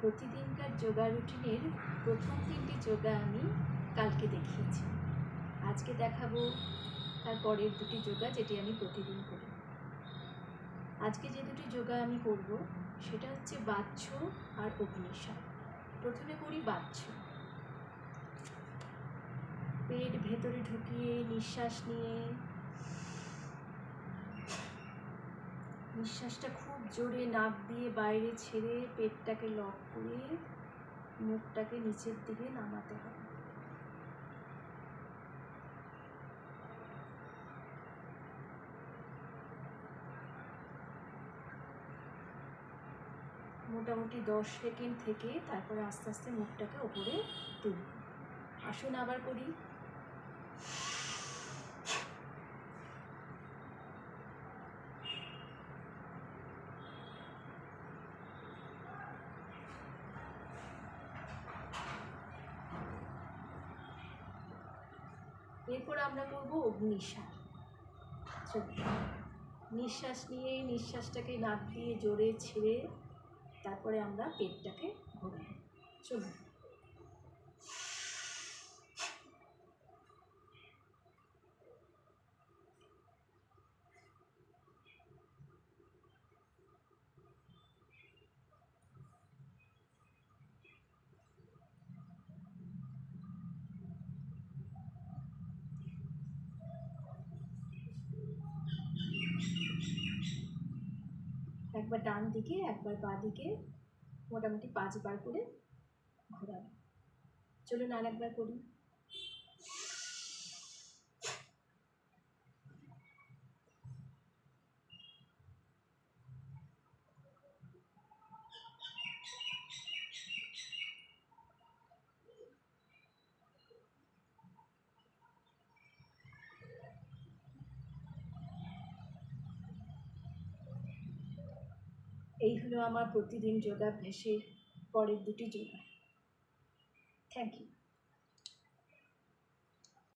প্রতিদিনকার যোগা রুটিনের প্রথম 3টি যোগা আমি কালকে দেখিয়েছি। আজকে দেখাবো তার পরের 2টি যোগা, যেটি আমি প্রতিদিন করি। আজকে যে 2টি যোগা আমি করব সেটা হচ্ছে বাচ্ছ আর অগ্নিশার। প্রথমে করি বাচ্ছ। পেট ভেতরে ঢুকিয়ে নিঃশ্বাস নিয়ে নিঃশ্বাসটা খুব জোরে নাক দিয়ে বাইরে ছেড়ে পেটটাকে লক করে মুখটাকে নিচের দিকে নামাতে হবে। মোটামুটি 10 সেকেন্ড থেকে তারপরে আস্তে আস্তে মুখটাকে ওপরে তুলব। আসুন আবার করি। এরপর আমরা করব অগ্নিশার। নিঃশ্বাস নিয়ে নিঃশ্বাসটাকে নাক দিয়ে জোরে ছেড়ে তারপরে আমরা পেটটাকে ঘোরাবো। চলুন। একবার ডান দিকে একবার বাঁ দিকে মোটামুটি 5 বার করে ঘোরাবো। চলুন আর একবার করি। এই হলো আমার প্রতিদিন যোগাভ্যাসের পরের 2টি যোগা। Thank you.